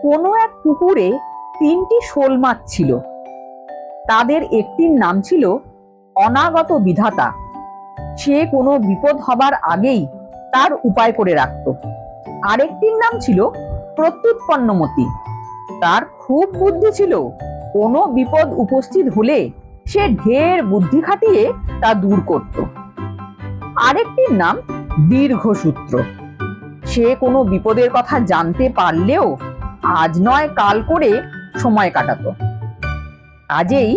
কোনো এক পুকুরে 3টি শোল মাছ ছিল। তাদের একটির নাম ছিল অনাগত বিধাতা। সে কোনো বিপদ হবার আগেই তার উপায় করে রাখত। আরেকটির নাম ছিল প্রত্যুৎপন্নমতি। তার খুব বুদ্ধি ছিল। কোনো বিপদ উপস্থিত হলে সে ঢের বুদ্ধি খাটিয়ে তা দূর করত। আরেকটির নাম দীর্ঘসূত্র। সে কোনো বিপদের কথা জানতে পারলেও আজ নয় কাল করে সময় কাটাতো। কাজেই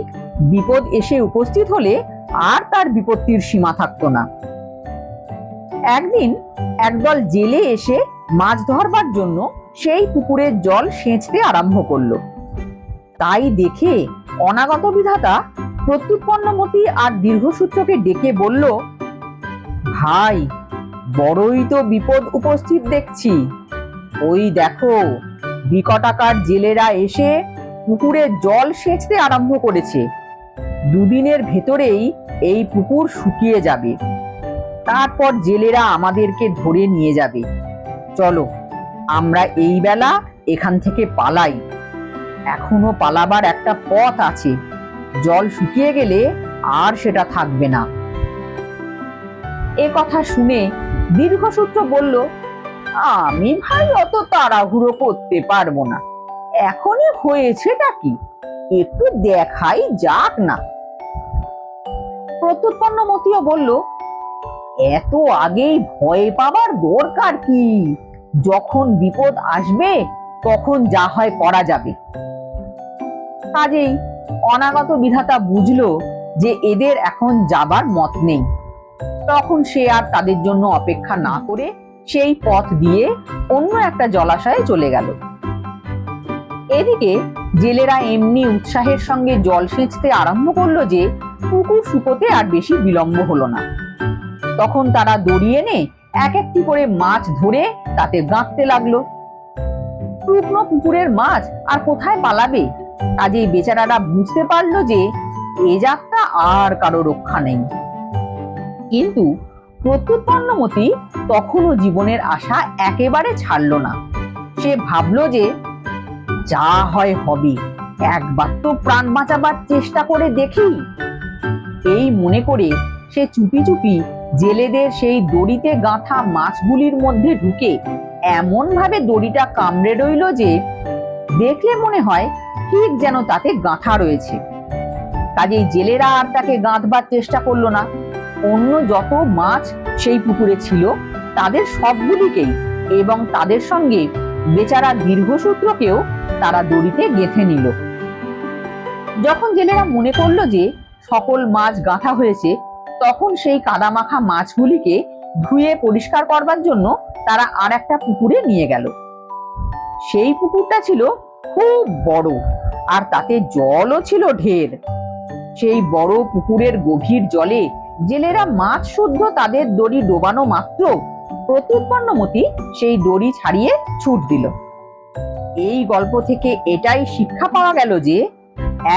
বিপদ এসে উপস্থিত হলে আর তার বিপত্তির সীমা থাকতো না। একদিন একদল জেলে এসে মাছ ধরবার জন্য সেই পুকুরের জল সেঁচতে আরম্ভ করলো। তাই দেখে অনাগত বিধাতা প্রত্যুৎপন্নমতি আর দীর্ঘসূত্রকে ডেকে বলল, ভাই, বড়ই তো বিপদ উপস্থিত দেখছি। ওই দেখো, বিকটাকার জেলেরা এসে পুকুরে জল সেঁচতে আরম্ভ করেছে। দুদিনের ভেতরেই এই পুকুর শুকিয়ে যাবে। তারপর জেলেরা আমাদেরকে ধরে নিয়ে যাবে। চলো, আমরা এই বেলা এখান থেকে পালাই। এখনো পালাবার একটা পথ আছে। জল শুকিয়ে গেলে আর সেটা থাকবে না। এ কথা শুনে দীর্ঘসূত্র বলল, আমি ভাই অত তাড়াহুড়ো করতে পারবো না। এখনই হয়েছেটা কি, একটু দেখাই যাক না। প্রত্যুৎপন্নমতিও বলল, এত আগেই ভয় পাবার দরকার কি? যখন বিপদ আসবে তখন যা হয় করা যাবে। কাজেই অনাগত বিধাতা বুঝলো যে এদের এখন যাবার মত নেই। তখন সে আর তাদের জন্য অপেক্ষা না করে সেই পথ দিয়ে অন্য একটা জলাশয়ে চলে গেল। এদিকে জেলেরা এমনি উৎসাহের সঙ্গে জল সেঁচতে আরম্ভ করলো যে পুকুর শুকোতে আর বেশি বিলম্ব হলো না। তখন তারা দড়ি এনে এক একটি করে মাছ ধরে তাতে গাঁথতে লাগলো। শুকনো পুকুরের মাছ আর কোথায় পালাবে? কাজেই বেচারারা বুঝতে পারলো যে এ যাত্রা আর কারো রক্ষা নেই। কিন্তু প্রত্যুৎপন্নমতি তখনও জীবনের আশা একেবারে ছাড়লো না। সে ভাবলো যে যা হয় হবে, একবার তো প্রাণ বাঁচাবার চেষ্টা করে দেখি। এই মনে করে সে চুপি চুপি জেলেদের সেই দড়িতে গাঁথা মাছগুলির মধ্যে ঢুকে এমন ভাবে দড়িটা কামড়ে রইল যে দেখলে মনে হয় ঠিক যেন তাতে গাঁথা রয়েছে। কাজেই জেলেরা আর তাকে গাঁথবার চেষ্টা করলো না। অন্য যত মাছ সেই পুকুরে ছিল তাদের সবগুলিকেই এবং তাদের সঙ্গে বেচারা দীর্ঘসূত্রকেও তারা দড়িতে গেঁথে নিল। যখন জেলেরা মনে করলো যে সকল মাছ গাঁথা হয়েছে, তখন সেই কাদামাখা মাছগুলিকে ধুয়ে পরিষ্কার করবার জন্য তারা আর একটা পুকুরে নিয়ে গেল। সেই পুকুরটা ছিল খুব বড়, আর তাতে জলও ছিল ঢের। সেই বড় পুকুরের গভীর জলে জেলেরা মাছ শুদ্ধ তাদের দড়ি ডোবানো মাত্র প্রত্যুৎপন্নমতি সেই দড়ি ছাড়িয়ে ছুট দিল। এই গল্প থেকে এটাই শিক্ষা পাওয়া গেল যে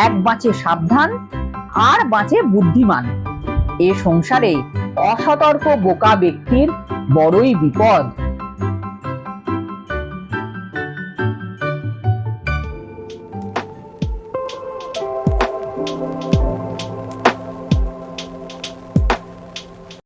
এক বাঁচে সাবধান, আর বাঁচে বুদ্ধিমান। এ সংসারে অসতর্ক বোকা ব্যক্তির বড়ই বিপদ।